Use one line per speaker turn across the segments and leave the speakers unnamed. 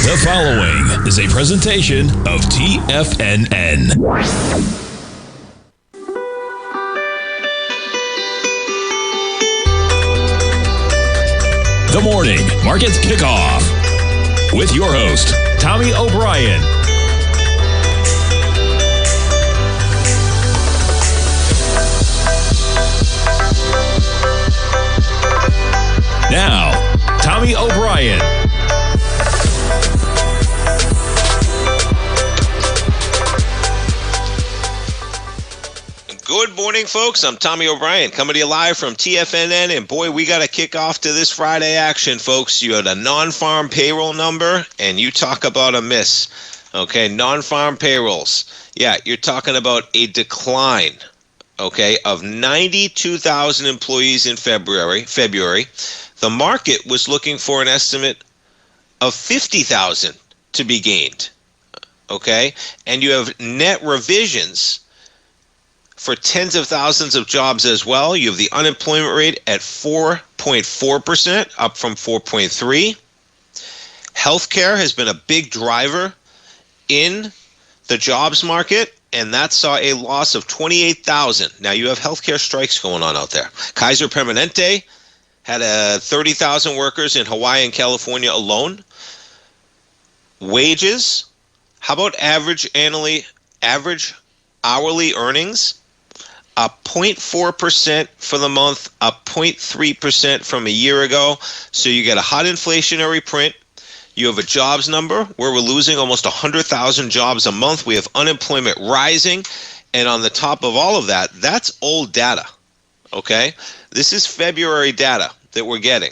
The following is a presentation of TFNN. The Morning Market Kickoff with your host, Tommy O'Brien. Now, Tommy O'Brien.
Good morning, folks. I'm Tommy O'Brien coming to you live from TFNN. And boy, we got to kick off to this Friday action, folks. You had a non-farm payroll number, and you talk about a miss. Okay, non-farm payrolls. Yeah, you're talking about a decline, okay, of 92,000 employees in February. The market was looking for an estimate of 50,000 to be gained, okay? And you have net revisions for tens of thousands of jobs as well. You have the unemployment rate at 4.4%, up from 4.3%. Healthcare has been a big driver in the jobs market, and that saw a loss of 28,000. Now, you have healthcare strikes going on out there. Kaiser Permanente had 30,000 workers in Hawaii and California alone. Wages, how about average hourly earnings? Up 0.4% for the month, up 0.3% from a year ago. So you get a hot inflationary print. You have a jobs number where we're losing almost 100,000 jobs a month. We have unemployment rising. And on the top of all of that, that's old data, okay? This is February data that we're getting.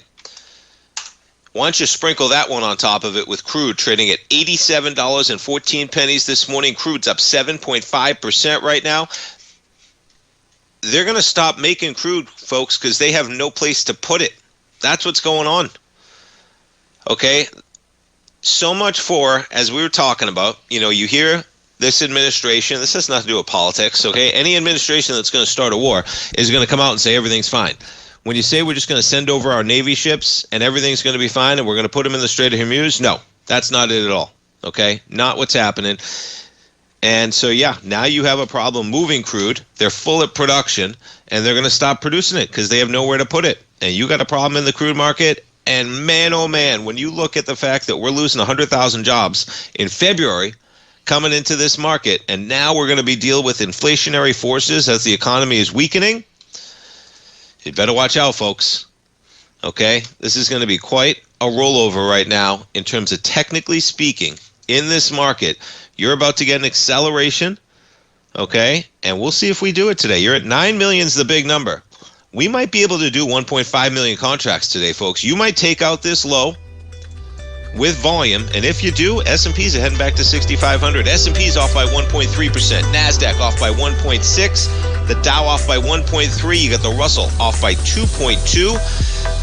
Why don't you sprinkle that one on top of it with crude trading at $87.14 this morning. Crude's up 7.5% right now. They're going to stop making crude, folks, because they have no place to put it. That's what's going on. Okay? So much for, as we were talking about, you hear this administration, this has nothing to do with politics, okay? Any administration that's going to start a war is going to come out and say everything's fine. When you say we're just going to send over our Navy ships and everything's going to be fine and we're going to put them in the Strait of Hormuz, no, that's not it at all, okay? Not what's happening. And so, yeah, now you have a problem moving crude. They're full at production, and they're going to stop producing it because they have nowhere to put it. And you got a problem in the crude market. And man, oh man, when you look at the fact that we're losing 100,000 jobs in February coming into this market, and now we're going to be dealing with inflationary forces as the economy is weakening, you better watch out, folks. Okay? This is going to be quite a rollover right now in terms of technically speaking in this market. You're about to get an acceleration, okay? And we'll see if we do it today. You're at 9 million is the big number. We might be able to do 1.5 million contracts today, folks. You might take out this low with volume, and if you do, S&Ps are heading back to 6,500. S&Ps off by 1.3%. NASDAQ off by 1.6%. The Dow off by 1.3%. You got the Russell off by 2.2%.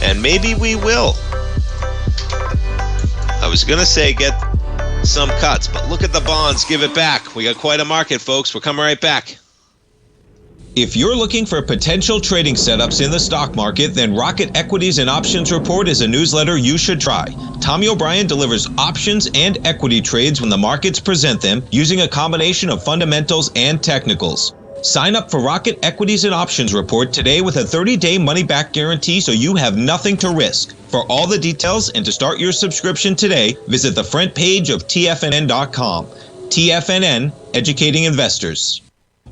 And maybe we will. I was going to say get some cuts, but look at the bonds. Give it back. We got quite a market, folks. We're coming right back. If you're looking for potential trading setups in the stock market, then Rocket Equities and Options Report is a newsletter you should try. Tommy O'Brien delivers options and equity trades when the markets present them using a combination of fundamentals and technicals. Sign up for Rocket Equities and Options Report today with a 30-day money-back guarantee so you have nothing to risk. For all the details and to start your subscription today, visit the front page of TFNN.com. TFNN, educating investors.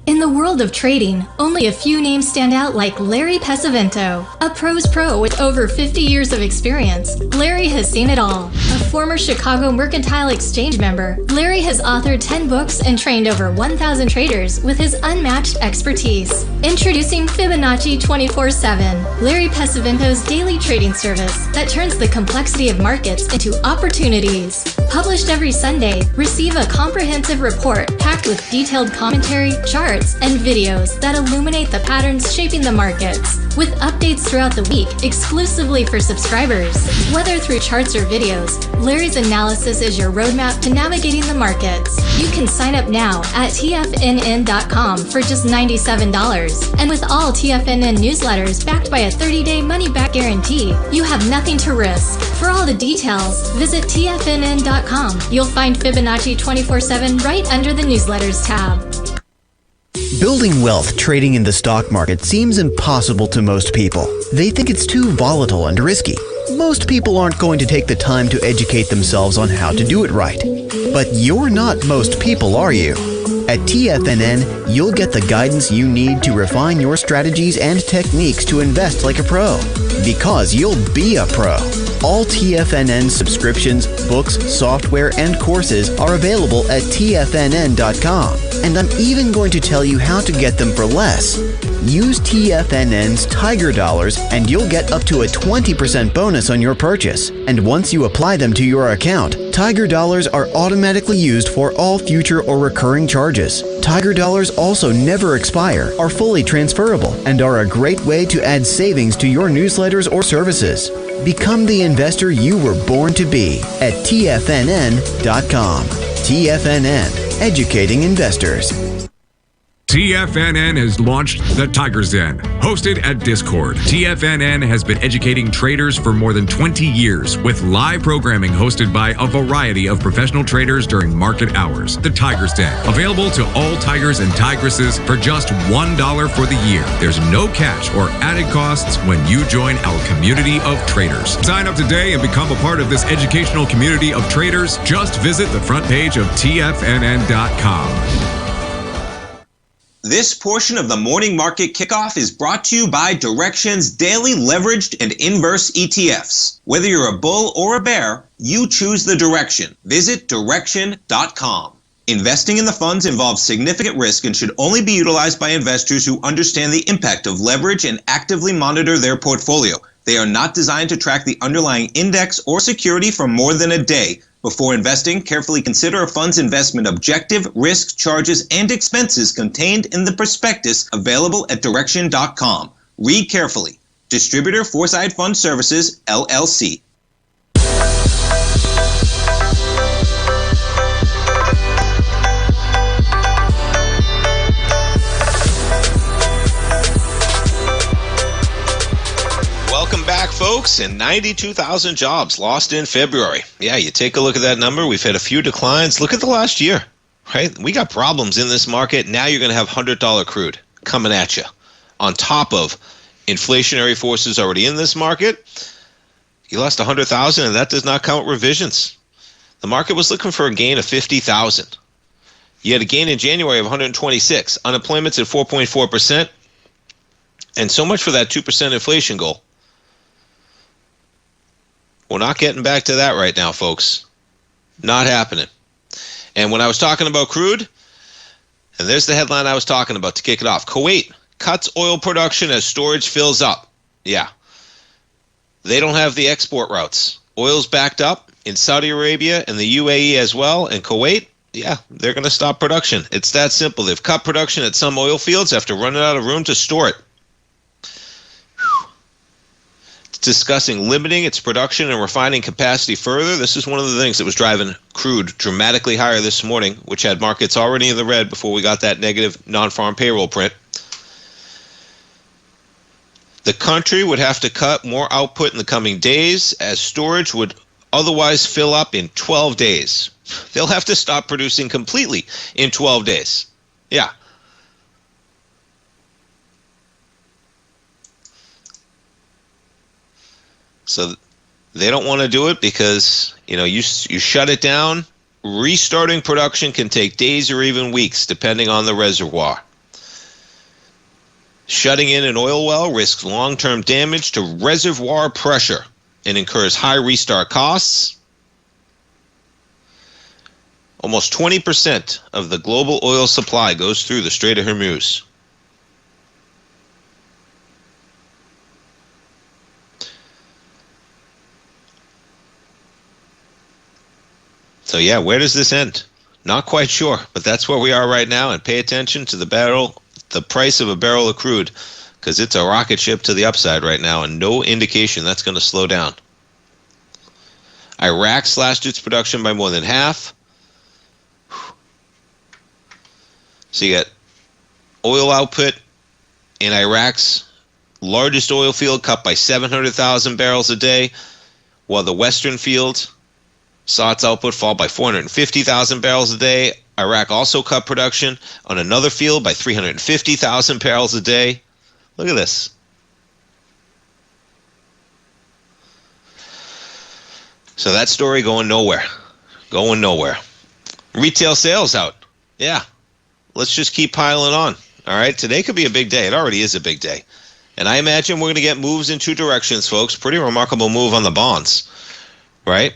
In the world of trading, only a few names stand out like Larry Pesavento, a pro's pro with over 50 years of experience. Larry has seen it all. A former Chicago Mercantile Exchange member, Larry has authored 10 books and trained over 1,000 traders with his unmatched expertise. Introducing Fibonacci 24/7, Larry Pesavento's daily trading service that turns the complexity of markets into opportunities. Published every Sunday, receive a comprehensive report packed with detailed commentary, charts, and videos that illuminate the patterns shaping the markets. with updates throughout the week exclusively for subscribers. Whether through charts or videos, Larry's analysis is your roadmap to navigating the markets. You can sign up now at TFNN.com for just $97. And with all TFNN newsletters backed by a 30-day money-back guarantee, you have nothing to risk. For all the details, visit TFNN.com. You'll find Fibonacci 24/7 right under the newsletters tab.
Building wealth trading in the stock market seems impossible to most people. They think it's too volatile and risky. Most people aren't going to take the time to educate themselves on how to do it right. But you're not most people, are you? At TFNN, you'll get the guidance you need to refine your strategies and techniques to invest like a pro. Because you'll be a pro. All TFNN subscriptions, books, software, and courses are available at TFNN.com. And I'm even going to tell you how to get them for less. Use TFNN's Tiger Dollars and you'll get up to a 20% bonus on your purchase. And once you apply them to your account, Tiger Dollars are automatically used for all future or recurring charges. Tiger Dollars also never expire, are fully transferable, and are a great way to add savings to your newsletters or services. Become the investor you were born to be at TFNN.com. TFNN, educating investors.
TFNN has launched the Tiger's Den. Hosted at Discord, TFNN has been educating traders for more than 20 years with live programming hosted by a variety of professional traders during market hours. The Tiger's Den, available to all tigers and tigresses for just $1 for the year. There's no catch or added costs when you join our community of traders. Sign up today and become a part of this educational community of traders. Just visit the front page of TFNN.com.
This portion of the Morning Market Kickoff is brought to you by Direxion's daily leveraged and inverse ETFs. Whether you're a bull or a bear, you choose the direction. Visit Direxion.com. Investing in the funds involves significant risk and should only be utilized by investors who understand the impact of leverage and actively monitor their portfolio. They are not designed to track the underlying index or security for more than a day. Before investing, carefully consider a fund's investment objective, risk, charges, and expenses contained in the prospectus available at Direxion.com. Read carefully. Distributor Foresight Fund Services, LLC. Welcome back, folks, and 92,000 jobs lost in February. Yeah, you take a look at that number. We've had a few declines. Look at the last year, right? We got problems in this market. Now you're going to have $100 crude coming at you on top of inflationary forces already in this market. You lost 100,000, and that does not count revisions. The market was looking for a gain of 50,000. You had a gain in January of 126. Unemployment's at 4.4%. And so much for that 2% inflation goal. We're not getting back to that right now, folks. Not happening. And when I was talking about crude, and there's the headline I was talking about to kick it off. Kuwait cuts oil production as storage fills up. Yeah. They don't have the export routes. Oil's backed up in Saudi Arabia and the UAE as well. And Kuwait, yeah, they're going to stop production. It's that simple. They've cut production at some oil fields after running out of room to store it. Discussing limiting its production and refining capacity further. This is one of the things that was driving crude dramatically higher this morning, which had markets already in the red before we got that negative non-farm payroll print. The country would have to cut more output in the coming days as storage would otherwise fill up in 12 days. They'll have to stop producing completely in 12 days. Yeah. So they don't want to do it because, you shut it down. Restarting production can take days or even weeks, depending on the reservoir. Shutting in an oil well risks long-term damage to reservoir pressure and incurs high restart costs. Almost 20% of the global oil supply goes through the Strait of Hormuz. So yeah, where does this end? Not quite sure, but that's where we are right now. And pay attention to the price of a barrel of crude because it's a rocket ship to the upside right now, and no indication that's going to slow down. Iraq slashed its production by more than half. So you got oil output in Iraq's largest oil field cut by 700,000 barrels a day, while the western field saw its output fall by 450,000 barrels a day. Iraq also cut production on another field by 350,000 barrels a day. Look at this. So that story going nowhere. Going nowhere. Retail sales out. Yeah. Let's just keep piling on. All right. Today could be a big day. It already is a big day. And I imagine we're going to get moves in two directions, folks. Pretty remarkable move on the bonds. Right?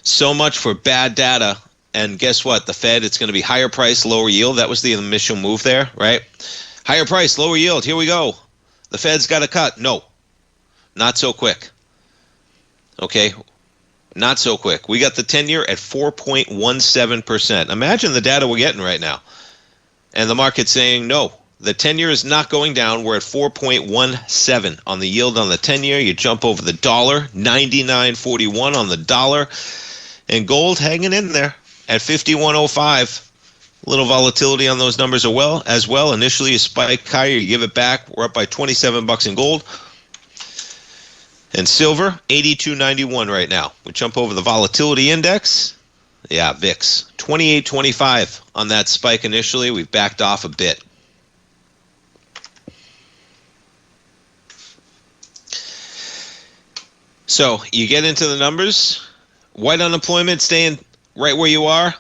So much for bad data. And guess what? The Fed, it's going to be higher price, lower yield. That was the initial move there, right? Higher price, lower yield. Here we go. The Fed's got to cut. No. Not so quick. Okay? Not so quick. We got the 10-year at 4.17%. Imagine the data we're getting right now. And the market's saying, no, the 10-year is not going down. We're at 4.17 on the yield on the 10-year. You jump over the dollar, 99.41 on the dollar. And gold hanging in there at 51.05. A little volatility on those numbers as well. Initially, a spike higher. You give it back. We're up by $27 in gold. And silver, 82.91 right now. We jump over the volatility index. Yeah, VIX, 28.25 on that spike initially. We've backed off a bit. So you get into the numbers. White unemployment staying right where you are.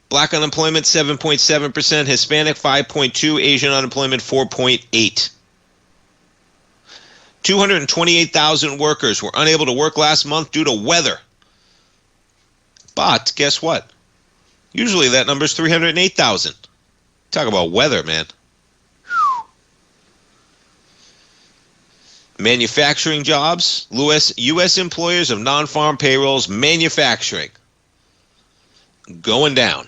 Black unemployment, 7.7%. Hispanic, 5.2%. Asian unemployment, 4.8%. 228,000 workers were unable to work last month due to weather. But guess what? Usually that number is 308,000. Talk about weather, man. Manufacturing jobs, U.S. employers of non-farm payrolls, manufacturing going down.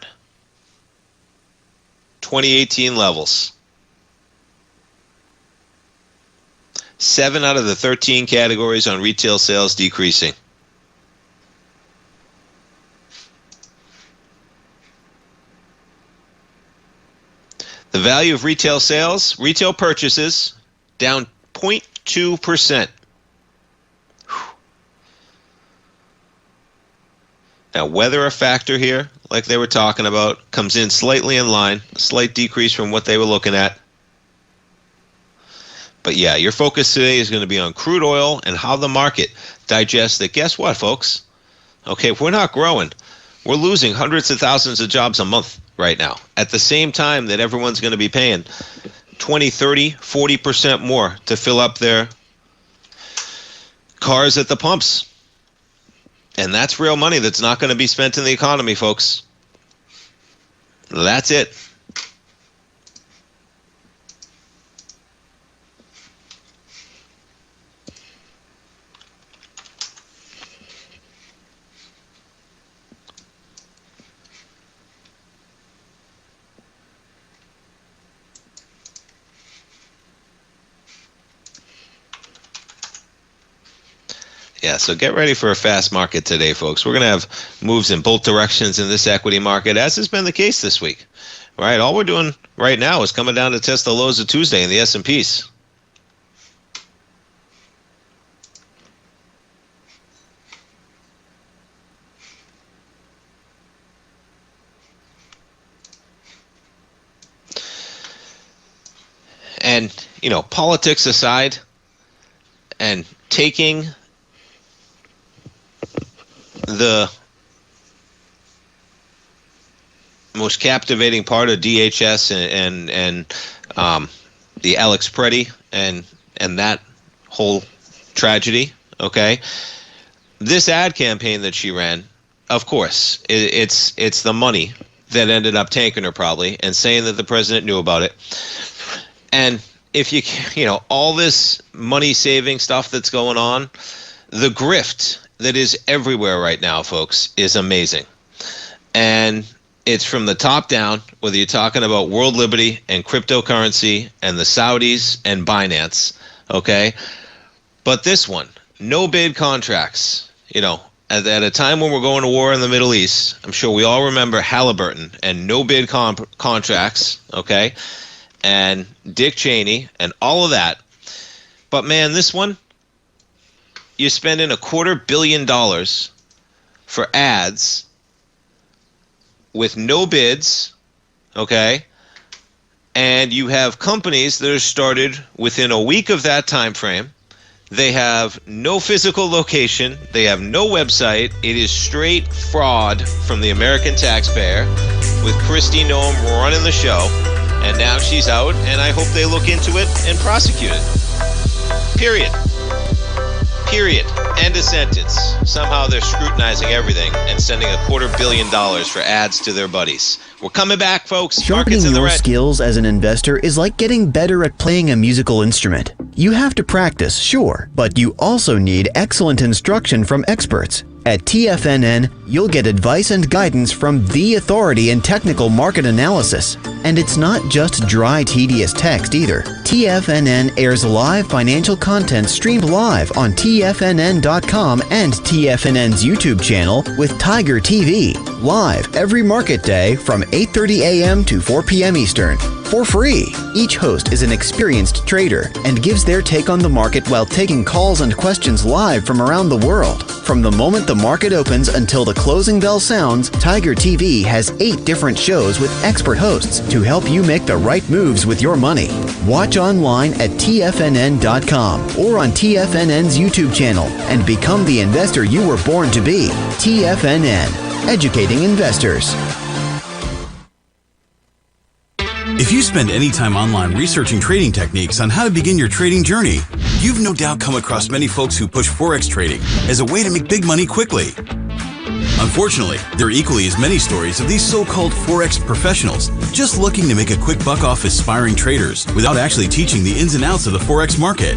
2018 levels. 7 out of the 13 categories on retail sales decreasing. The value of retail sales, retail purchases, down 0.2%. Now, weather a factor here, like they were talking about, comes in slightly in line, a slight decrease from what they were looking at. But yeah, your focus today is going to be on crude oil and how the market digests it. Guess what, folks? Okay, if we're not growing, we're losing hundreds of thousands of jobs a month right now. At the same time that everyone's going to be paying 20, 30, 40% more to fill up their cars at the pumps. And that's real money that's not going to be spent in the economy, folks. That's it. Yeah, so get ready for a fast market today, folks. We're going to have moves in both directions in this equity market, as has been the case this week. Right? All we're doing right now is coming down to test the lows of Tuesday in the S&Ps. And, you know, politics aside, and taking the most captivating part of DHS and the Alex Preddy and that whole tragedy, okay? This ad campaign that she ran, of course, it's the money that ended up tanking her probably, and saying that the president knew about it. And if you know, all this money saving stuff that's going on, the grift that is everywhere right now, folks, is amazing. And It's from the top down, whether you're talking about world liberty and cryptocurrency and the Saudis and Binance, okay? But this one, no bid contracts, at a time when we're going to war in the Middle East, I'm sure we all remember Halliburton and no bid contracts, okay? And Dick Cheney and all of that. But man, this one, you're spending $250 million for ads with no bids, okay? And you have companies that are started within a week of that time frame. They have no physical location. They have no website. It is straight fraud from the American taxpayer with Kristi Noem running the show. And now she's out, and I hope they look into it and prosecute it. Period. End of sentence. Somehow they're scrutinizing everything and sending $250 million for ads to their buddies. We're coming back, folks.
Sharpening your skills as an investor is like getting better at playing a musical instrument. You have to practice, sure, but you also need excellent instruction from experts. At TFNN, you'll get advice and guidance from the authority in technical market analysis. And it's not just dry, tedious text either. TFNN airs live financial content streamed live on TFNN.com and TFNN's YouTube channel with Tiger TV, live every market day from 8:30 a.m. to 4 p.m. Eastern. For free. Each host is an experienced trader and gives their take on the market while taking calls and questions live from around the world. From the moment the market opens until the closing bell sounds, Tiger TV has 8 different shows with expert hosts to help you make the right moves with your money. Watch online at TFNN.com or on TFNN's YouTube channel and become the investor you were born to be. TFNN, educating investors.
If you spend any time online researching trading techniques on how to begin your trading journey, you've no doubt come across many folks who push Forex trading as a way to make big money quickly. Unfortunately, there are equally as many stories of these so-called Forex professionals just looking to make a quick buck off aspiring traders without actually teaching the ins and outs of the Forex market.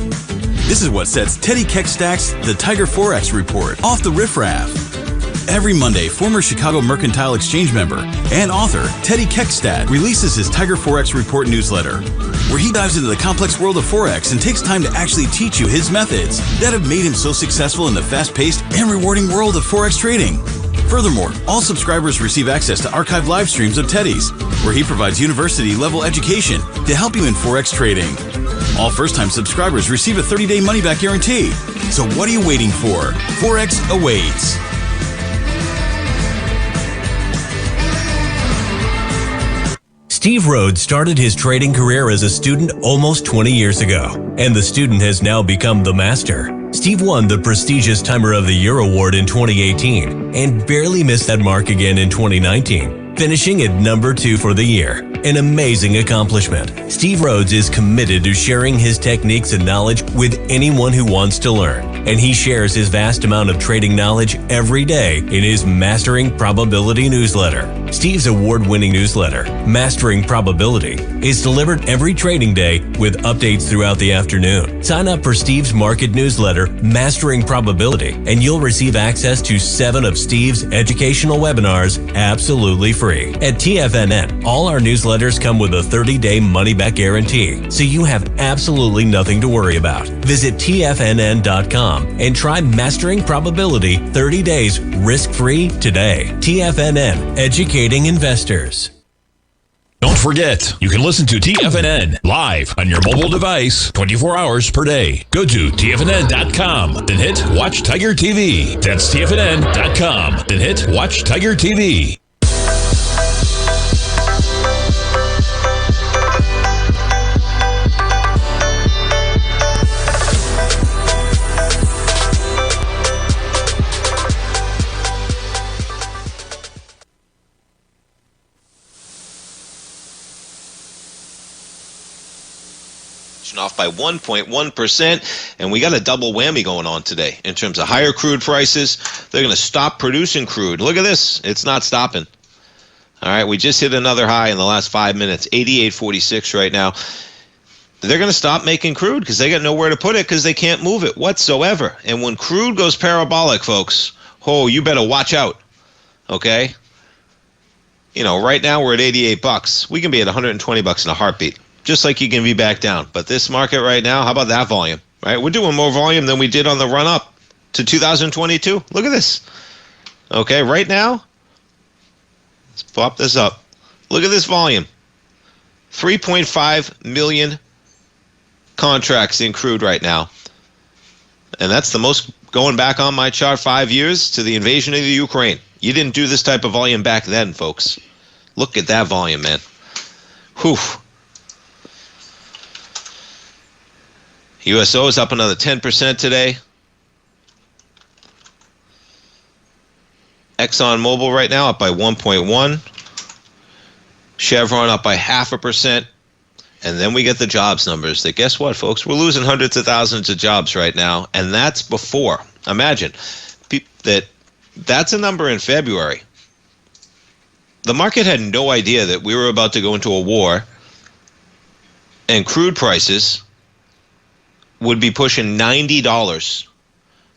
This is what sets Teddy Keckstack's The Tiger Forex Report off the riffraff. Every Monday, former Chicago Mercantile Exchange member and author Teddy Keckstack releases his Tiger Forex Report newsletter, where he dives into the complex world of Forex and takes time to actually teach you his methods that have made him so successful in the fast-paced and rewarding world of Forex trading. Furthermore, all subscribers receive access to archived live streams of Teddy's, where he provides university-level education to help you in Forex trading. All first-time subscribers receive a 30-day money-back guarantee. So what are you waiting for? Forex awaits.
Steve Rhodes started his trading career as a student almost 20 years ago, and the student has now become the master. Steve won the prestigious Timer of the Year award in 2018 and barely missed that mark again in 2019, finishing at number 2 for the year. An amazing accomplishment. Steve Rhodes is committed to sharing his techniques and knowledge with anyone who wants to learn, and he shares his vast amount of trading knowledge every day in his Mastering Probability newsletter. Steve's award-winning newsletter, Mastering Probability, is delivered every trading day with updates throughout the afternoon. Sign up for Steve's market newsletter, Mastering Probability, and you'll receive access to 7 of Steve's educational webinars absolutely free. At TFNN, all our newsletters come with a 30-day money-back guarantee, so you have absolutely nothing to worry about. Visit TFNN.com and try Mastering Probability 30 days risk-free today. TFNN, educating investors.
Don't forget, you can listen to TFNN live on your mobile device 24 hours per day. Go to TFNN.com, then hit Watch Tiger TV. That's TFNN.com, then hit Watch Tiger TV.
Off by 1.1%, and we got a double whammy going on today in terms of higher crude prices. They're going to stop producing crude. Look at this. It's not stopping. All right, we just hit another high in the last 5 minutes, 88.46 right now. They're going to stop making crude because they got nowhere to put it because they can't move it whatsoever. And when crude goes parabolic, folks, oh, you better watch out, okay? right now we're at $88. We can be at $120 in a heartbeat, just like you can be back down. But this market right now, how about that volume, right? We're doing more volume than we did on the run up to 2022. Look at this. Okay, right now, let's pop this up. Look at this volume. 3.5 million contracts in crude right now. And that's the most going back on my chart 5 years to the invasion of the Ukraine. You didn't do this type of volume back then, folks. Look at that volume, man. Whew. USO is up another 10% today. ExxonMobil right now up by 1.1. Chevron up by 0.5%. And then we get the jobs numbers that, guess what, folks? We're losing hundreds of thousands of jobs right now. And that's before. Imagine that's a number in February. The market had no idea that we were about to go into a war and crude prices would be pushing $90.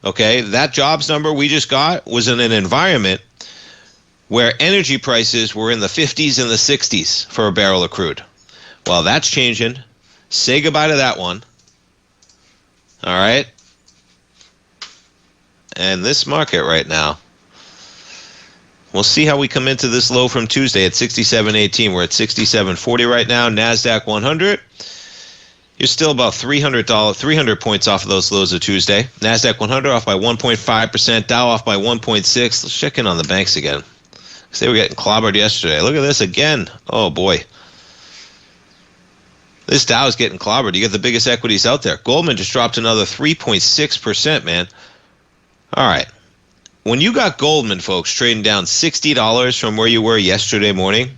Okay, that jobs number we just got was in an environment where energy prices were in the 50s and the 60s for a barrel of crude. Well, that's changing. Say goodbye to that one. All right. And this market right now, we'll see how we come into this low from Tuesday at 67.18. We're at 67.40 right now. NASDAQ 100. You're still about $300 points off of those lows of Tuesday. NASDAQ 100 off by 1.5%. Dow off by 1.6. Let's check in on the banks again. They were getting clobbered yesterday. Look at this again. Oh, boy. This Dow is getting clobbered. You get the biggest equities out there. Goldman just dropped another 3.6%, man. All right. When you got Goldman, folks, trading down $60 from where you were yesterday morning,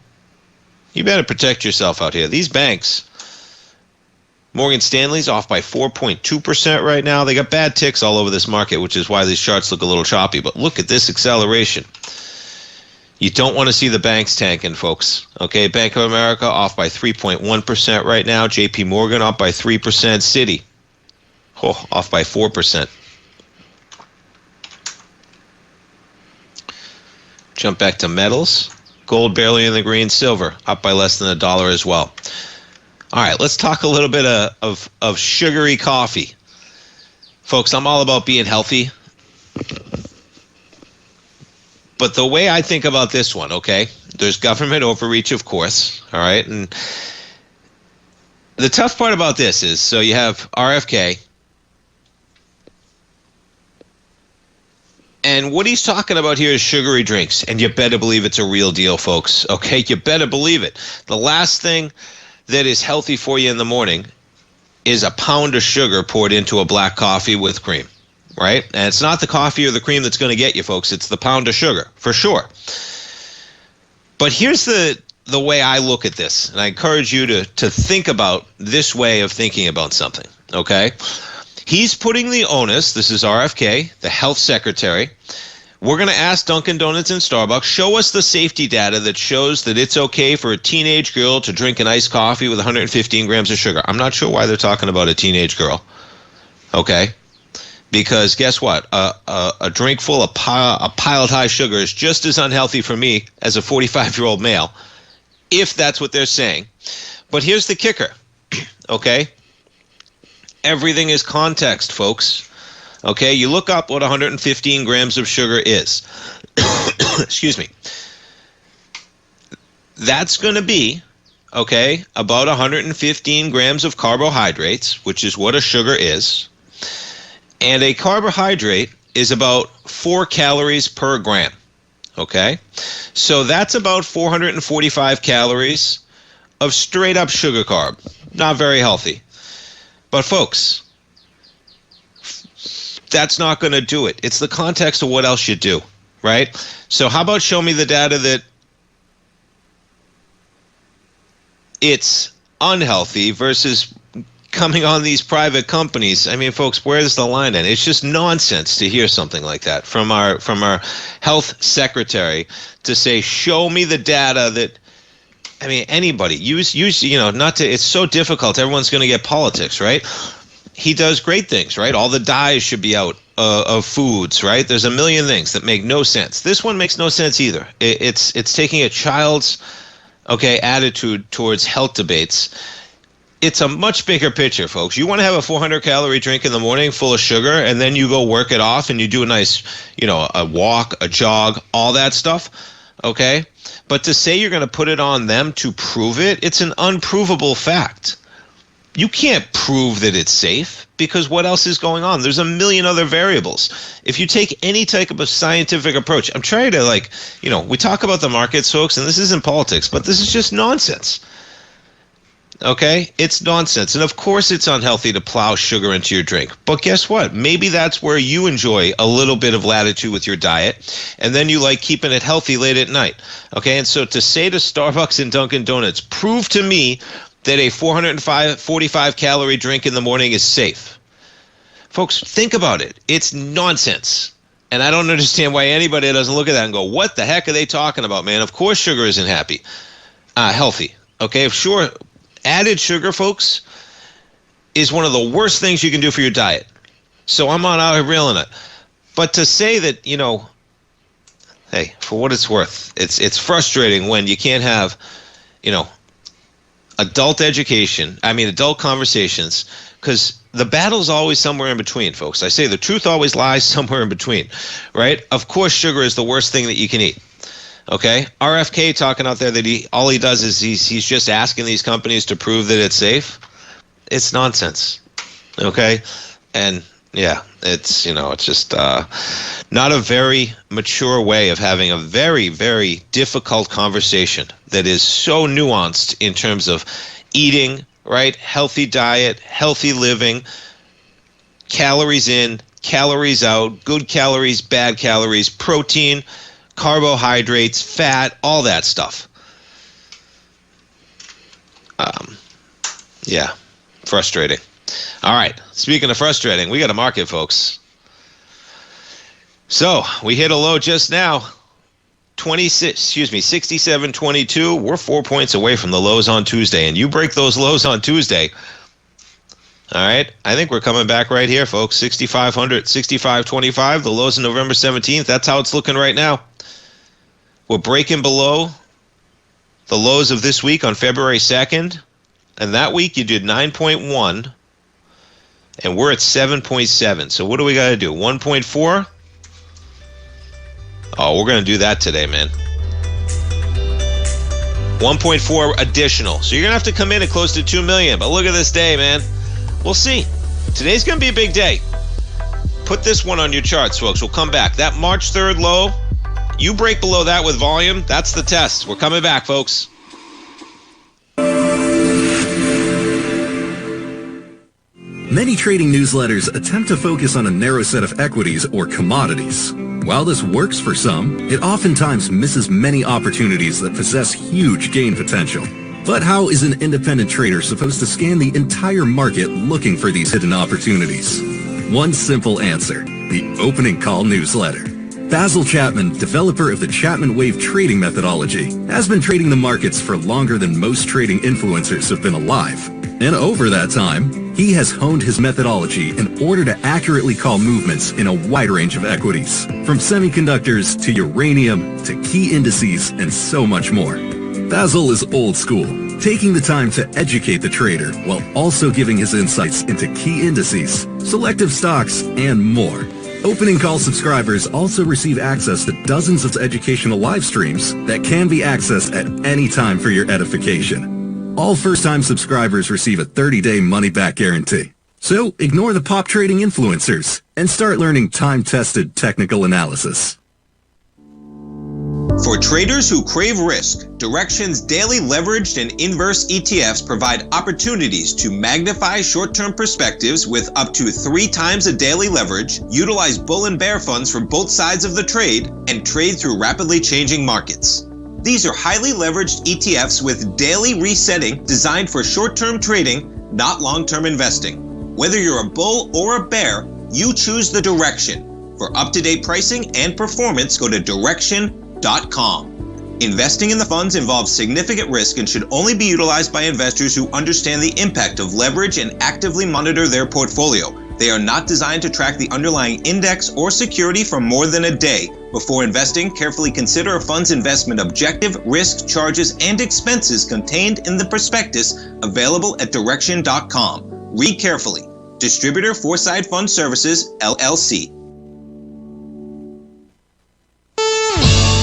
you better protect yourself out here. These banks, Morgan Stanley's off by 4.2% right now. They got bad ticks all over this market, which is why these charts look a little choppy. But look at this acceleration. You don't want to see the banks tanking, folks. Okay, Bank of America off by 3.1% right now. JP Morgan off by 3%. Citi off by 4%. Jump back to metals. Gold barely in the green. Silver up by less than $1 as well. All right, let's talk a little bit of sugary coffee. Folks, I'm all about being healthy. But the way I think about this one, okay, there's government overreach, of course, all right? And the tough part about this is, so you have RFK, and what he's talking about here is sugary drinks, and you better believe it's a real deal, folks, okay? You better believe it. The last thing that is healthy for you in the morning is a pound of sugar poured into a black coffee with cream. Right? And it's not the coffee or the cream that's going to get you, folks. It's the pound of sugar, for sure. But here's the way I look at this, and I encourage you to think about this way of thinking about something, okay? He's putting the onus, this is RFK, the health secretary. We're going to ask Dunkin' Donuts and Starbucks, show us the safety data that shows that it's okay for a teenage girl to drink an iced coffee with 115 grams of sugar. I'm not sure why they're talking about a teenage girl, okay? Because guess what? A drink full of piled high sugar is just as unhealthy for me as a 45-year-old male, if that's what they're saying. But here's the kicker, okay? Everything is context, folks. Okay, you look up what 115 grams of sugar is. Excuse me. That's going to be, okay, about 115 grams of carbohydrates, which is what a sugar is. And a carbohydrate is about 4 calories per gram, okay? So that's about 445 calories of straight up sugar carb. Not very healthy. But folks, that's not going to do it. It's the context of what else you do, right? So how about show me the data that it's unhealthy versus coming on these private companies. I mean, folks, where's the line then? It's just nonsense to hear something like that from our health secretary to say, show me the data that, I mean, anybody use, not to, it's so difficult. Everyone's going to get politics, right? He does great things, right? All the dyes should be out of foods, right? There's a million things that make no sense. This one makes no sense either. It's taking a child's attitude towards health debates. It's a much bigger picture, folks. You want to have a 400-calorie drink in the morning full of sugar, and then you go work it off and you do a nice, a walk, a jog, all that stuff, okay? But to say you're going to put it on them to prove it, it's an unprovable fact. You can't prove that it's safe because what else is going on? There's a million other variables. If you take any type of a scientific approach, I'm trying to we talk about the markets, folks, and this isn't politics, but this is just nonsense. Okay? It's nonsense. And of course it's unhealthy to plow sugar into your drink. But guess what? Maybe that's where you enjoy a little bit of latitude with your diet, and then you like keeping it healthy late at night. Okay? And so to say to Starbucks and Dunkin' Donuts, prove to me that a 445-calorie drink in the morning is safe. Folks, think about it. It's nonsense. And I don't understand why anybody doesn't look at that and go, what the heck are they talking about, man? Of course sugar isn't healthy. Okay? Sure. Added sugar, folks, is one of the worst things you can do for your diet. So I'm not out here reeling it. But to say that, hey, for what it's worth, it's frustrating when you can't have, adult conversations, because the battle's always somewhere in between, folks. I say the truth always lies somewhere in between, right? Of course, sugar is the worst thing that you can eat. Okay, RFK talking out there that all he does is he's just asking these companies to prove that it's safe. It's nonsense. Okay, and yeah, it's it's just not a very mature way of having a very, very difficult conversation that is so nuanced in terms of eating, right? Healthy diet, healthy living, calories in, calories out, good calories, bad calories, protein, carbohydrates, fat, all that stuff. Yeah, frustrating. All right, speaking of frustrating, we got a market, folks. So we hit a low just now, 67.22. We're 4 points away from the lows on Tuesday, and you break those lows on Tuesday. All right, I think we're coming back right here, folks. 6,500, 65.25. The lows on November 17th. That's how it's looking right now. We're breaking below the lows of this week on February 2nd. And that week you did 9.1. And we're at 7.7. So what do we got to do? 1.4? Oh, we're going to do that today, man. 1.4 additional. So you're going to have to come in at close to 2 million. But look at this day, man. We'll see. Today's going to be a big day. Put this one on your charts, folks. We'll come back. That March 3rd low, you break below that with volume, that's the test. We're coming back, folks.
Many trading newsletters attempt to focus on a narrow set of equities or commodities. While this works for some, it oftentimes misses many opportunities that possess huge gain potential. But how is an independent trader supposed to scan the entire market looking for these hidden opportunities? One simple answer: the opening call newsletter. Basil Chapman, developer of the Chapman Wave trading methodology, has been trading the markets for longer than most trading influencers have been alive. And over that time, he has honed his methodology in order to accurately call movements in a wide range of equities, from semiconductors to uranium to key indices and so much more. Basil is old school, taking the time to educate the trader while also giving his insights into key indices, selective stocks, and more. Opening call subscribers also receive access to dozens of educational live streams that can be accessed at any time for your edification. All first-time subscribers receive a 30-day money-back guarantee. So ignore the pop trading influencers and start learning time-tested technical analysis.
For traders who crave risk, Direxion's daily leveraged and inverse ETFs provide opportunities to magnify short-term perspectives with up to 3 times a daily leverage, utilize bull and bear funds for both sides of the trade, and trade through rapidly changing markets. These are highly leveraged ETFs with daily resetting designed for short-term trading, not long-term investing. Whether you're a bull or a bear, you choose the Direxion. For up-to-date pricing and performance, go to Direxion.com. Investing in the funds involves significant risk and should only be utilized by investors who understand the impact of leverage and actively monitor their portfolio. They are not designed to track the underlying index or security for more than a day. Before investing, carefully consider a fund's investment objective, risk, charges, and expenses contained in the prospectus available at direction.com. Read carefully. Distributor Foreside Fund Services, LLC.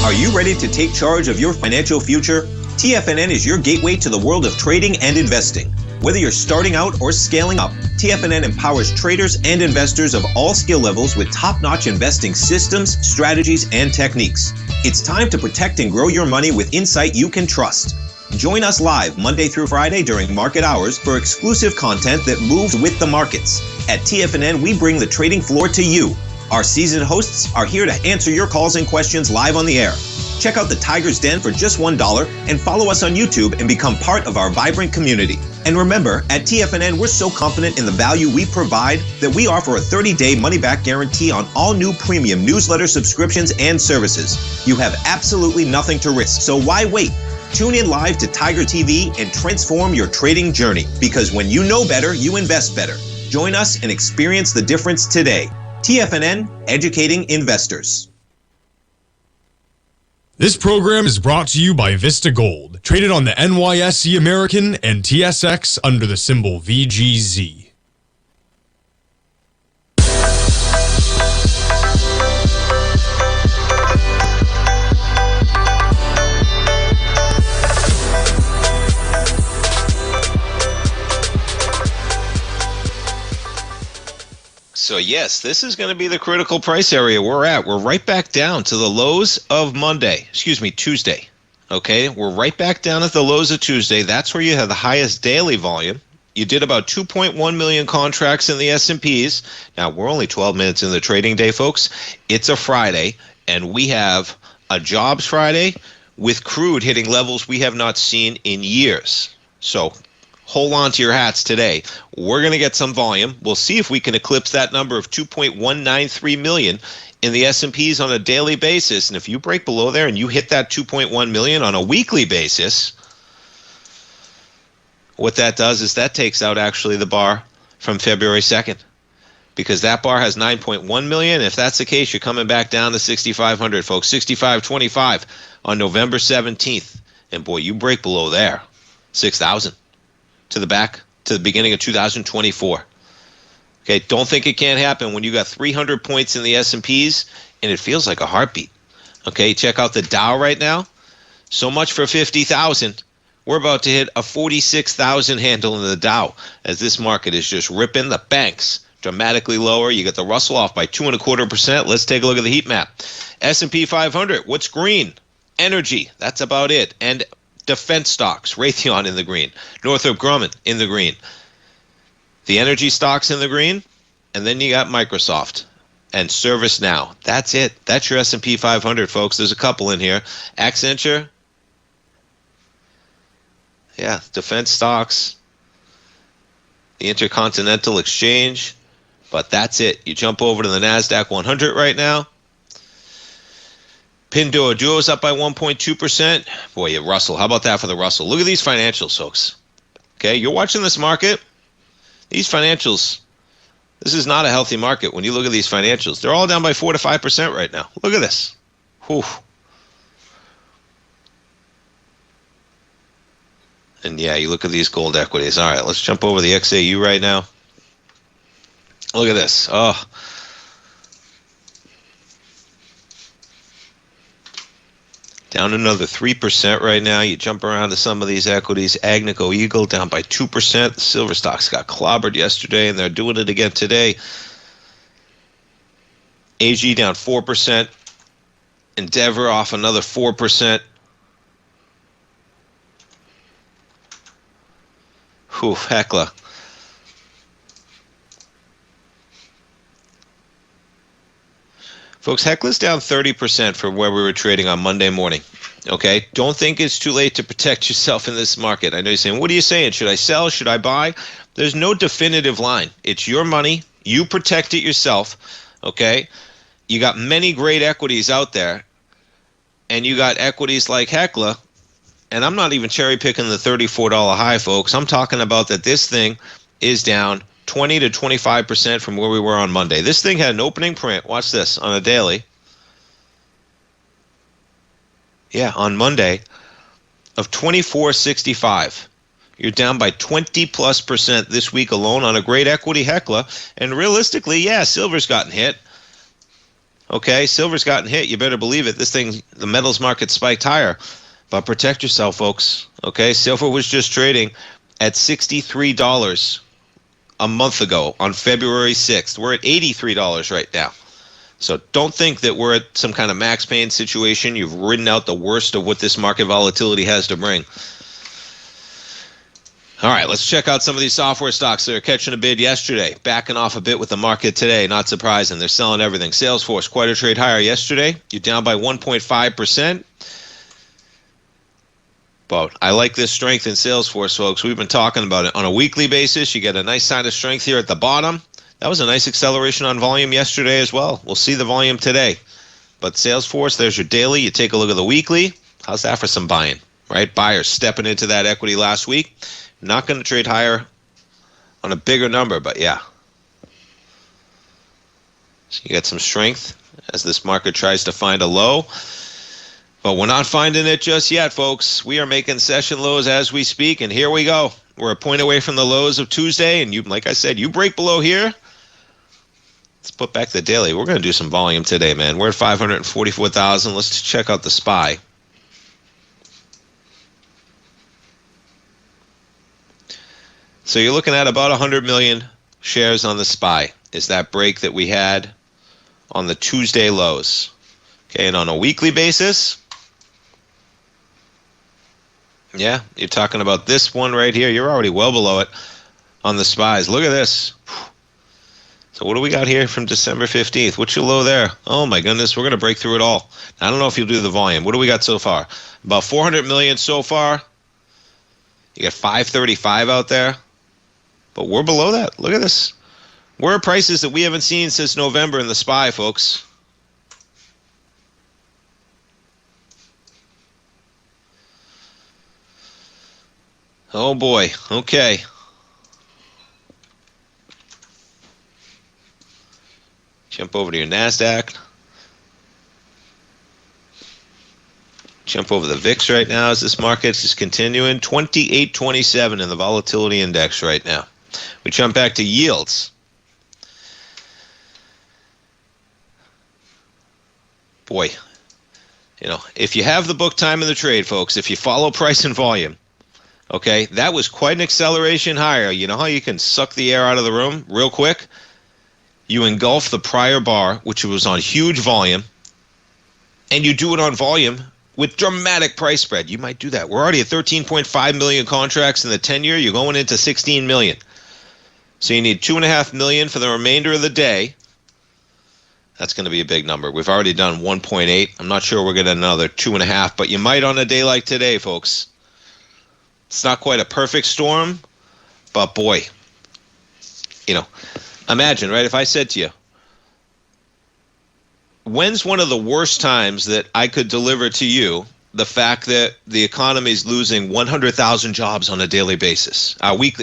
Are you ready to take charge of your financial future? TFNN is your gateway to the world of trading and investing. Whether you're starting out or scaling up, TFNN empowers traders and investors of all skill levels with top-notch investing systems, strategies, and techniques. It's time to protect and grow your money with insight you can trust. Join us live Monday through Friday during market hours for exclusive content that moves with the markets. At TFNN, we bring the trading floor to you. Our seasoned hosts are here to answer your calls and questions live on the air. Check out the Tiger's Den for just $1 and follow us on YouTube and become part of our vibrant community. And remember, at TFNN, we're so confident in the value we provide that we offer a 30-day money-back guarantee on all new premium newsletter subscriptions and services. You have absolutely nothing to risk, so why wait? Tune in live to Tiger TV and transform your trading journey, because when you know better, you invest better. Join us and experience the difference today. TFNN, educating investors.
This program is brought to you by Vista Gold, traded on the NYSE American and TSX under the symbol VGZ.
So yes, this is going to be the critical price area we're at. We're right back down to the lows of Tuesday. Okay, we're right back down at the lows of Tuesday. That's where you have the highest daily volume. You did about 2.1 million contracts in the S&Ps. Now, we're only 12 minutes in the trading day, folks. It's a Friday, and we have a jobs Friday with crude hitting levels we have not seen in years. So hold on to your hats today. We're going to get some volume. We'll see if we can eclipse that number of 2.193 million in the S&Ps on a daily basis. And if you break below there and you hit that 2.1 million on a weekly basis, what that does is that takes out actually the bar from February 2nd, because that bar has 9.1 million. If that's the case, you're coming back down to 6,500, folks. 6,525 on November 17th. And boy, you break below there, 6,000. To the beginning of 2024. Okay, don't think it can't happen when you got 300 points in the S&Ps and it feels like a heartbeat. Okay, check out the Dow right now. So much for 50,000. We're about to hit a 46,000 handle in the Dow as this market is just ripping the banks dramatically lower. You got the Russell off by 2.25%. Let's take a look at the heat map. S&P 500, what's green? Energy, that's about it. And defense stocks, Raytheon in the green, Northrop Grumman in the green, the energy stocks in the green, and then you got Microsoft and ServiceNow. That's it. That's your S&P 500, folks. There's a couple in here. Accenture, yeah, defense stocks, the Intercontinental Exchange, but that's it. You jump over to the NASDAQ 100 right now. Pinduoduo is up by 1.2%. Boy, Russell, how about that for the Russell? Look at these financials, folks. Okay, you're watching this market. These financials, this is not a healthy market when you look at these financials. They're all down by 4 to 5% right now. Look at this. Whew. And yeah, you look at these gold equities. All right, let's jump over the XAU right now. Look at this. Oh. Down another 3% right now. You jump around to some of these equities. Agnico Eagle down by 2%. The silver stocks got clobbered yesterday, and they're doing it again today. AG down 4%. Endeavor off another 4%. Whew, Hecla. Folks, Hecla's down 30% from where we were trading on Monday morning. Okay? Don't think it's too late to protect yourself in this market. I know you're saying, what are you saying? Should I sell? Should I buy? There's no definitive line. It's your money. You protect it yourself. Okay? You got many great equities out there. And you got equities like Hecla. And I'm not even cherry picking the $34 high, folks. I'm talking about that this thing is down 20 to 25% from where we were on Monday. This thing had an opening print. Watch this on a daily. Yeah, on Monday of 24.65. You're down by 20+% this week alone on a great equity heckler. And realistically, yeah, silver's gotten hit. Okay, silver's gotten hit. You better believe it. This thing, the metals market spiked higher. But protect yourself, folks. Okay, silver was just trading at $63 a month ago on February 6th. We're at $83 right now. So don't think that we're at some kind of max pain situation. You've ridden out the worst of what this market volatility has to bring. All right, let's check out some of these software stocks that are catching a bid yesterday. Backing off a bit with the market today. Not surprising. They're selling everything. Salesforce, quite a trade higher yesterday. You're down by 1.5%. But I like this strength in Salesforce, folks. We've been talking about it on a weekly basis. You get a nice sign of strength here at the bottom. That was a nice acceleration on volume yesterday as well. We'll see the volume today. But Salesforce, there's your daily. You take a look at the weekly. How's that for some buying, right? Buyers stepping into that equity last week. Not going to trade higher on a bigger number, but yeah. So you get some strength as this market tries to find a low. But we're not finding it just yet, folks. We are making session lows as we speak, and here we go. We're a point away from the lows of Tuesday, and you, like I said, you break below here. Let's put back the daily. We're going to do some volume today, man. We're at 544,000. Let's check out the SPY. So you're looking at about 100 million shares on the SPY. Is that break that we had on the Tuesday lows? Okay, and on a weekly basis, yeah, you're talking about this one right here. You're already well below it on the SPYs. Look at this. So what do we got here from December 15th? What's your low there? Oh, my goodness, we're going to break through it all. I don't know if you'll do the volume. What do we got so far? About 400 million so far. You got 535 out there. But we're below that. Look at this. We're at prices that we haven't seen since November in the SPY, folks. Oh boy, okay. Jump over to your NASDAQ. Jump over the VIX right now as this market's just continuing. 2827 in the volatility index right now. We jump back to yields. Boy, you know, if you have the book Time in the Trade, folks, if you follow price and volume, okay, that was quite an acceleration higher. You know how you can suck the air out of the room real quick? You engulf the prior bar, which was on huge volume, and you do it on volume with dramatic price spread. You might do that. We're already at 13.5 million contracts in the 10-year. You're going into 16 million. So you need 2.5 million for the remainder of the day. That's going to be a big number. We've already done 1.8. I'm not sure we're going to another 2.5, but you might on a day like today, folks. It's not quite a perfect storm, but boy, you know, imagine, right, if I said to you, when's one of the worst times that I could deliver to you the fact that the economy is losing 100,000 jobs on a daily basis,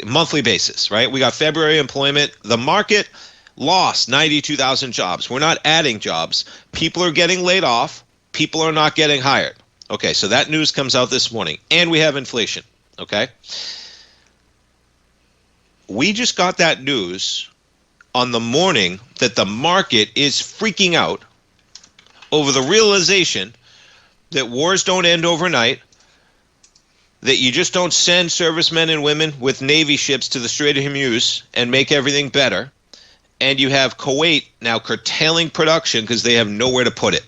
monthly basis, right? We got February employment. The market lost 92,000 jobs. We're not adding jobs. People are getting laid off. People are not getting hired. Okay, so that news comes out this morning, and we have inflation. Okay, we just got that news on the morning that the market is freaking out over the realization that wars don't end overnight, that you just don't send servicemen and women with Navy ships to the Strait of Hormuz and make everything better, and you have Kuwait now curtailing production because they have nowhere to put it.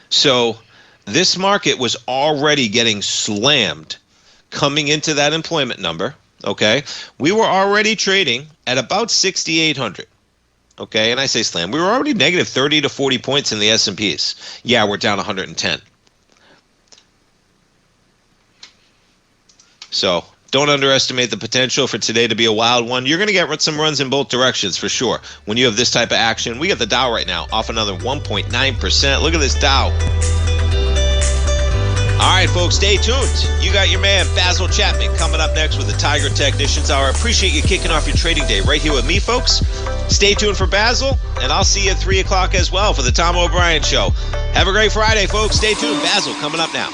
So this market was already getting slammed coming into that employment number, okay? We were already trading at about 6,800, okay? And I say slam. We were already negative 30 to 40 points in the S&Ps. Yeah, we're down 110. So don't underestimate the potential for today to be a wild one. You're going to get some runs in both directions for sure when you have this type of action. We got the Dow right now off another 1.9%. Look at this Dow. All right, folks, stay tuned. You got your man, Basil Chapman, coming up next with the Tiger Technicians Hour. I appreciate you kicking off your trading day right here with me, folks. Stay tuned for Basil, and I'll see you at 3 o'clock as well for the Tom O'Brien Show. Have a great Friday, folks. Stay tuned. Basil coming up now.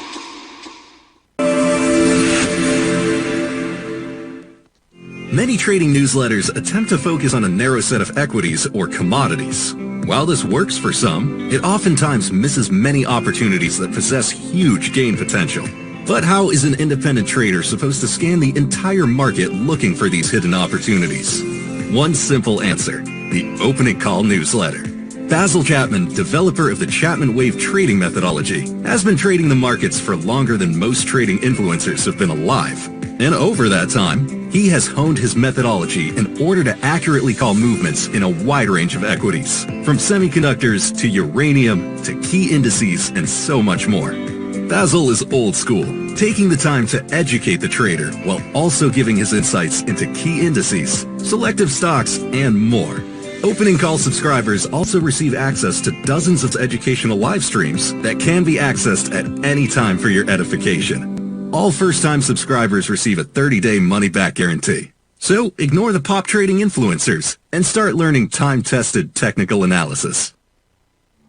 Many trading newsletters attempt to focus on a narrow set of equities or commodities. While this works for some, it oftentimes misses many opportunities that possess huge gain potential. But how is an independent trader supposed to scan the entire market looking for these hidden opportunities? One simple answer: the Opening Call newsletter. Basil Chapman, developer of the Chapman Wave trading methodology, has been trading the markets for longer than most trading influencers have been alive. And over that time, he has honed his methodology in order to accurately call movements in a wide range of equities, from semiconductors to uranium to key indices and so much more. Basil is old school, taking the time to educate the trader while also giving his insights into key indices, selective stocks, and more. Opening Call subscribers also receive access to dozens of educational live streams that can be accessed at any time for your edification. All first-time subscribers receive a 30-day money-back guarantee. So ignore the pop trading influencers and start learning time-tested technical analysis.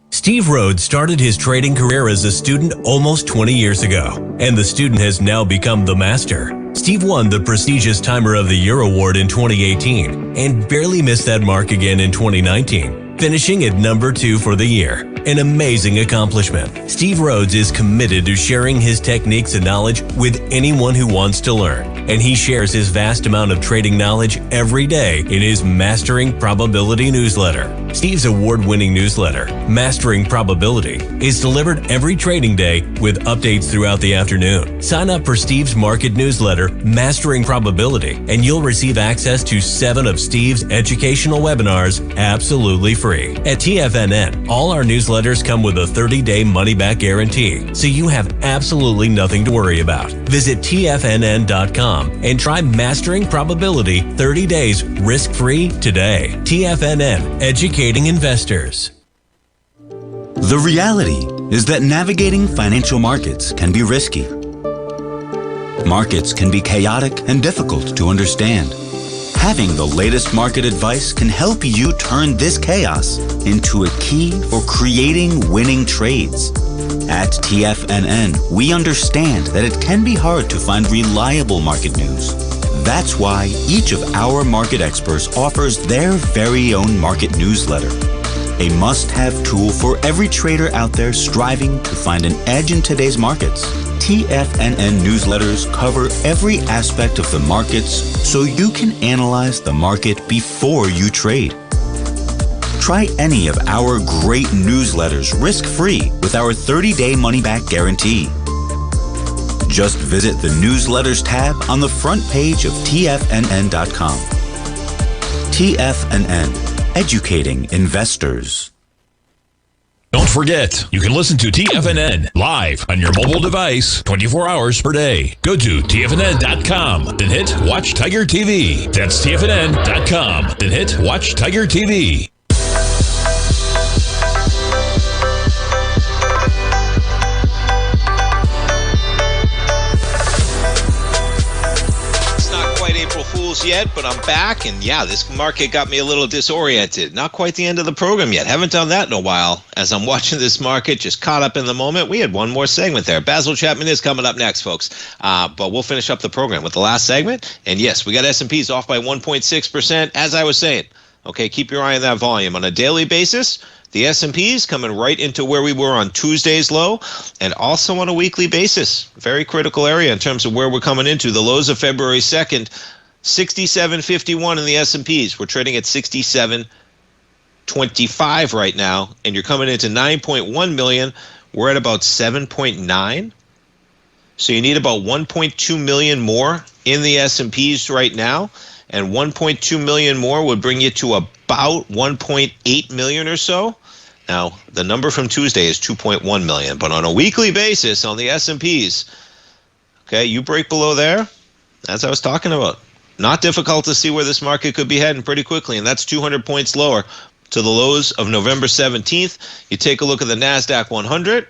Steve Rhodes started his trading career as a student almost 20 years ago, and the student has now become the master. Steve won the prestigious Timer of the Year award in 2018 and barely missed that mark again in 2019, finishing at number 2 for the year. An amazing accomplishment. Steve Rhodes is committed to sharing his techniques and knowledge with anyone who wants to learn, and he shares his vast amount of trading knowledge every day in his Mastering Probability newsletter. Steve's award-winning newsletter, Mastering Probability, is delivered every trading day with updates throughout the afternoon. Sign up for Steve's market newsletter, Mastering Probability, and you'll receive access to 7 of Steve's educational webinars absolutely free. At TFNN, all our newsletters come with a 30-day money-back guarantee, so you have absolutely nothing to worry about. Visit TFNN.com and try Mastering Probability 30 days risk-free today. TFNN, educating investors.
The reality is that navigating financial markets can be risky. Markets can be chaotic and difficult to understand. Having the latest market advice can help you turn this chaos into a key for creating winning trades. At TFNN, we understand that it can be hard to find reliable market news. That's why each of our market experts offers their very own market newsletter, a must-have tool for every trader out there striving to find an edge in today's markets. TFNN newsletters cover every aspect of the markets so you can analyze the market before you trade. Try any of our great newsletters risk-free with our 30-day money-back guarantee. Just visit the Newsletters tab on the front page of TFNN.com. TFNN, educating investors.
Don't forget, you can listen to TFNN live on your mobile device 24 hours per day. Go to TFNN.com, then hit Watch Tiger TV. That's TFNN.com, then hit Watch Tiger TV.
Yet, but I'm back, and yeah, this market got me a little disoriented. Not quite the end of the program yet. Haven't done that in a while. As I'm watching this market, just caught up in the moment. We had one more segment there. Basil Chapman is coming up next, folks. But we'll finish up the program with the last segment. And yes, we got S&Ps off by 1.6%, as I was saying. Okay, keep your eye on that volume. On a daily basis, the S&Ps coming right into where we were on Tuesday's low, and also on a weekly basis. Very critical area in terms of where we're coming into. The lows of February 2nd, 67.51 in the S&Ps. We're trading at 67.25 right now, and you're coming into 9.1 million. We're at about 7.9. So you need about 1.2 million more in the S&Ps right now, and 1.2 million more would bring you to about 1.8 million or so. Now, the number from Tuesday is 2.1 million, but on a weekly basis on the S&Ps, okay, you break below there, as I was talking about. Not difficult to see where this market could be heading pretty quickly, and that's 200 points lower to the lows of November 17th. You take a look at the NASDAQ 100.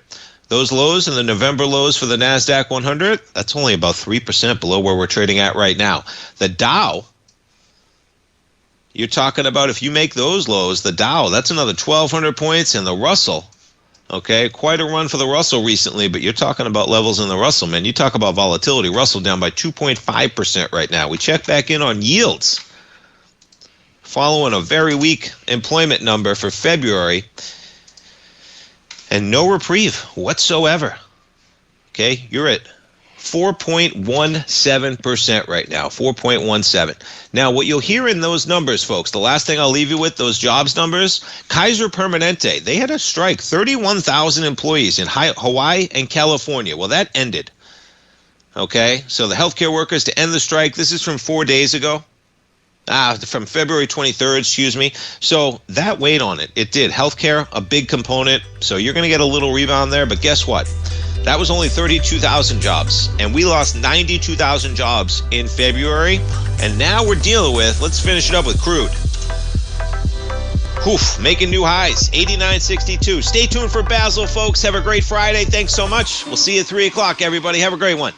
Those lows and the November lows for the NASDAQ 100, that's only about 3% below where we're trading at right now. The Dow, you're talking about if you make those lows, the Dow, that's another 1,200 points, and the Russell, okay, quite a run for the Russell recently, but you're talking about levels in the Russell, man. You talk about volatility. Russell down by 2.5% right now. We check back in on yields following a very weak employment number for February, and no reprieve whatsoever. Okay, you're at 4.17% right now, 4.17. Now, what you'll hear in those numbers, folks, the last thing I'll leave you with, those jobs numbers, Kaiser Permanente, they had a strike, 31,000 employees in Hawaii and California. Well, that ended. Okay, so the healthcare workers to end the strike, this is from 4 days ago. From February 23rd, excuse me. So that weighed on it. It did. Healthcare, a big component. So you're going to get a little rebound there. But guess what? That was only 32,000 jobs. And we lost 92,000 jobs in February. And now we're dealing with, let's finish it up with crude. Making new highs, 89.62. Stay tuned for Basil, folks. Have a great Friday. Thanks so much. We'll see you at 3 o'clock, everybody. Have a great one.